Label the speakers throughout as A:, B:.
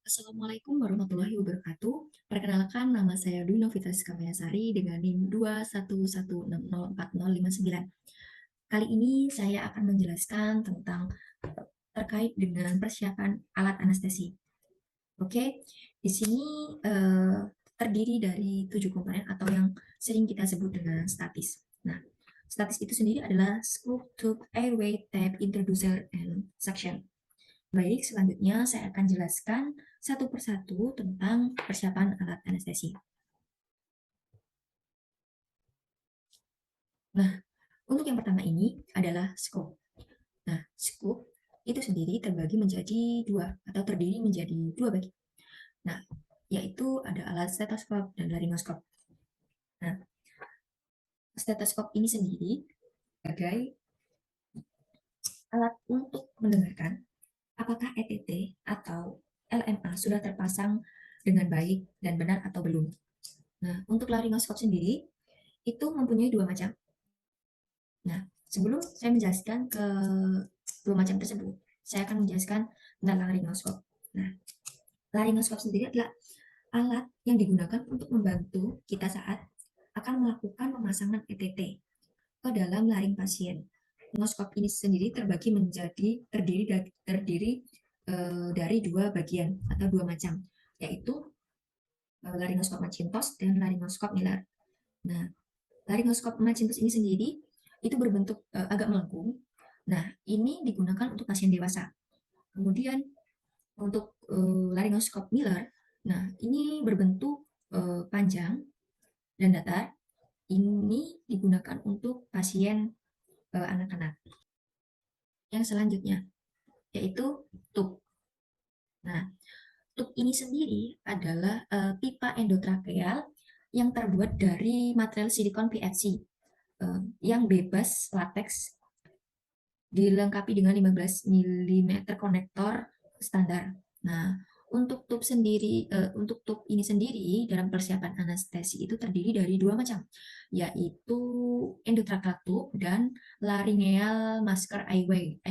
A: Assalamualaikum warahmatullahi wabarakatuh. Perkenalkan, nama saya Dwi Novita Kamayasari dengan NIM 211604059. Kali ini saya akan menjelaskan tentang terkait dengan persiapan alat anestesi. Oke, di sini terdiri dari 7 komponen atau yang sering kita sebut dengan statis. Nah, statis itu sendiri adalah scoop, tube, airway, tape, introducer, and suction. Baik, selanjutnya saya akan jelaskan satu persatu tentang persiapan alat anestesi. Nah, untuk yang pertama ini adalah scope. Nah, scope itu sendiri terbagi menjadi dua atau terdiri menjadi dua bagi. Nah, yaitu ada alat stetoskop dan laringoskop. Nah, stetoskop ini sendiri sebagai alat untuk mendengarkan apakah ETT atau LMA sudah terpasang dengan baik dan benar atau belum. Nah, untuk laringoskop sendiri itu mempunyai dua macam. Nah, sebelum saya menjelaskan ke dua macam tersebut, saya akan menjelaskan tentang laringoskop. Nah, laringoskop sendiri adalah alat yang digunakan untuk membantu kita saat akan melakukan pemasangan ETT ke dalam laring pasien. Laringoskop ini sendiri terbagi menjadi dari dua bagian atau dua macam, yaitu laringoskop Macintosh dan laringoskop Miller. Nah, laringoskop Macintosh ini sendiri itu berbentuk agak melengkung. Nah, ini digunakan untuk pasien dewasa. Kemudian untuk laringoskop Miller, nah ini berbentuk panjang dan datar. Ini digunakan untuk pasien anak-anak. Yang selanjutnya yaitu tube. Nah, tube ini sendiri adalah pipa endotrakeal yang terbuat dari material silikon PFC yang bebas latex dilengkapi dengan 15 mm konektor standar. Nah, untuk tube ini sendiri dalam persiapan anestesi itu terdiri dari dua macam, yaitu endotracheal tube dan laryngeal masker airway.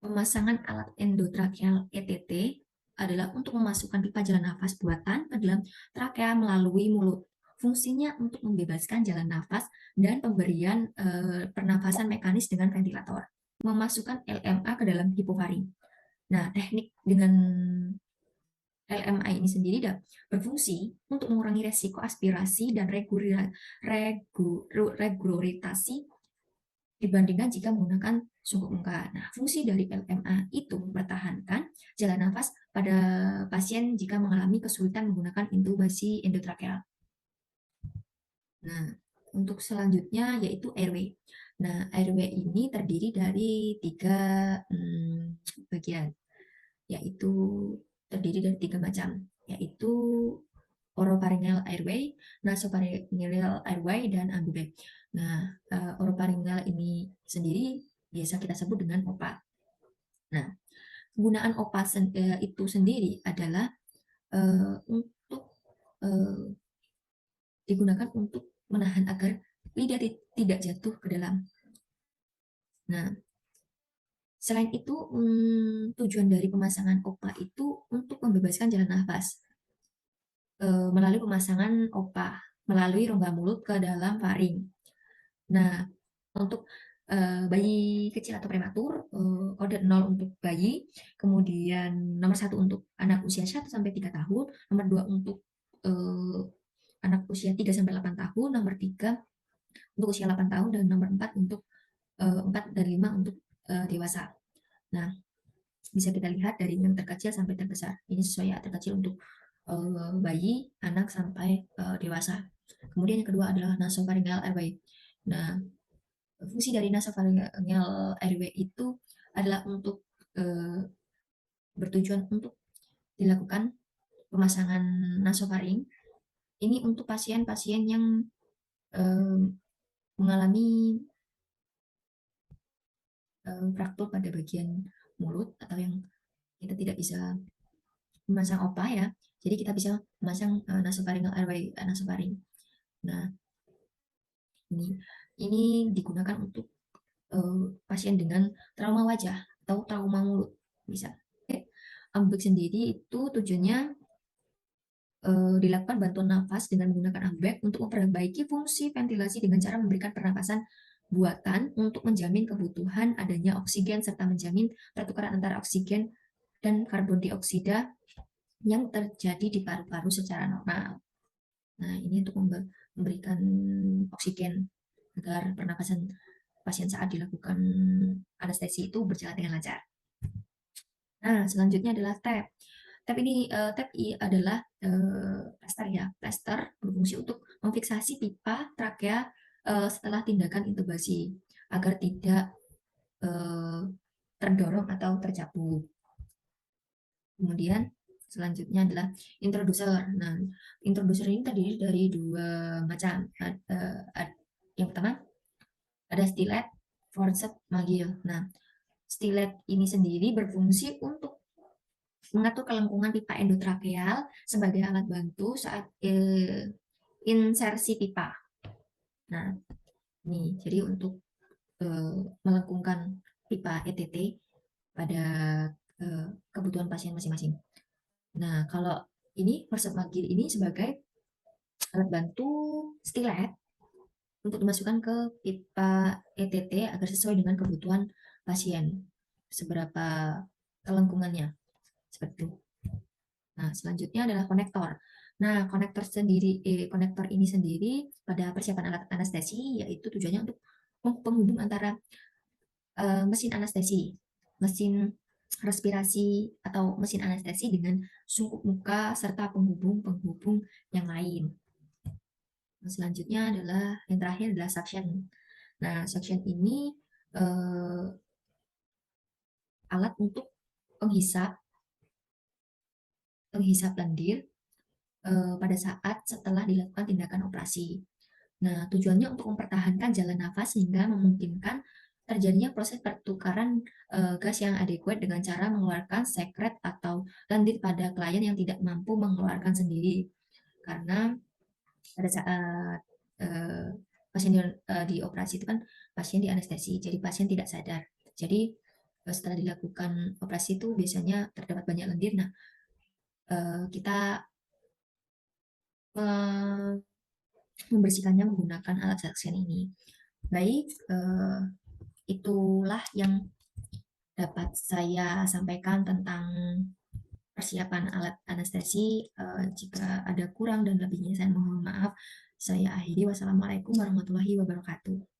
A: Pemasangan alat endotracheal ETT adalah untuk memasukkan pipa jalan nafas buatan ke dalam trakea melalui mulut. Fungsinya untuk membebaskan jalan nafas dan pemberian pernafasan mekanis dengan ventilator. Memasukkan LMA ke dalam hipofaring. Nah, teknik dengan LMA ini sendiri berfungsi untuk mengurangi resiko aspirasi dan regurgitasi dibandingkan jika menggunakan sungguh muka. Nah, fungsi dari LMA itu mempertahankan jalan nafas pada pasien jika mengalami kesulitan menggunakan intubasi endotrakeal. Nah, untuk selanjutnya yaitu airway. Nah, airway ini terdiri dari tiga bagian, yaitu terdiri dari tiga macam, yaitu oropharyngeal airway, nasopharyngeal airway, dan ambibay. Nah, oropharyngeal ini sendiri biasa kita sebut dengan OPA. Nah, penggunaan OPA itu sendiri adalah untuk digunakan untuk menahan agar lidah tidak jatuh ke dalam. Nah, selain itu, tujuan dari pemasangan OPA itu untuk membebaskan jalan nafas melalui pemasangan OPA melalui rongga mulut ke dalam faring. Nah, untuk bayi kecil atau prematur, kode 0 untuk bayi, kemudian nomor 1 untuk anak usia 1 sampai 3 tahun, nomor 2 untuk anak usia 3 sampai 8 tahun, nomor 3 untuk usia 8 tahun, dan nomor 4 untuk 4 dan 5 untuk dewasa. Nah, bisa kita lihat dari yang terkecil sampai terbesar. Ini sesuai ya, terkecil untuk bayi, anak, sampai dewasa. Kemudian yang kedua adalah nasopharyngeal airway. Nah, fungsi dari nasopharyngeal airway itu adalah untuk bertujuan untuk dilakukan pemasangan nasofaring. Ini untuk pasien-pasien yang mengalami fraktur pada bagian mulut atau yang kita tidak bisa memasang OPA ya. Jadi kita bisa memasang nasopharyngeal airway, nasofaring. Nah, ini digunakan untuk pasien dengan trauma wajah atau trauma mulut bisa. ambek sendiri itu tujuannya dilakukan bantuan nafas dengan menggunakan ambek untuk memperbaiki fungsi ventilasi dengan cara memberikan pernapasan buatan untuk menjamin kebutuhan adanya oksigen serta menjamin pertukaran antara oksigen dan karbon dioksida yang terjadi di paru-paru secara normal. Nah, ini untuk memberikan oksigen agar pernapasan pasien saat dilakukan anestesi itu berjalan dengan lancar. Nah, selanjutnya adalah TAP. TAP ini adalah plaster ya. Plaster berfungsi untuk memfiksasi pipa trakea setelah tindakan intubasi agar tidak terdorong atau tercabut. Kemudian selanjutnya adalah introducer. Nah, introducer ini terdiri dari dua macam. Yang pertama ada stilet, forceps, magil. Nah, stilet ini sendiri berfungsi untuk mengatur kelengkungan pipa endotrakeal sebagai alat bantu saat insersi pipa. Nah, ini jadi untuk melengkungkan pipa ETT pada kebutuhan pasien masing-masing. Nah, kalau ini forceps magil ini sebagai alat bantu stilet untuk dimasukkan ke pipa ETT agar sesuai dengan kebutuhan pasien seberapa kelengkungannya seperti itu. Nah, selanjutnya adalah konektor. Nah, konektor ini sendiri pada persiapan alat anestesi yaitu tujuannya untuk penghubung antara mesin anestesi, mesin respirasi atau mesin anestesi dengan sungkup muka serta penghubung-penghubung yang lain. Nah, selanjutnya adalah yang terakhir adalah suction. Nah, suction ini alat untuk penghisap lendir pada saat setelah dilakukan tindakan operasi. Nah, tujuannya untuk mempertahankan jalan nafas sehingga memungkinkan terjadinya proses pertukaran gas yang adekuat dengan cara mengeluarkan sekret atau lendir pada klien yang tidak mampu mengeluarkan sendiri. Karena pada saat pasien dioperasi itu kan pasien di anestesi, jadi pasien tidak sadar. Jadi setelah dilakukan operasi itu biasanya terdapat banyak lendir. Nah, kita membersihkannya menggunakan alat suction ini. Baik, itulah yang dapat saya sampaikan tentang persiapan alat anestesi. Jika ada kurang dan lebihnya saya mohon maaf. Saya akhiri. Wassalamualaikum warahmatullahi wabarakatuh.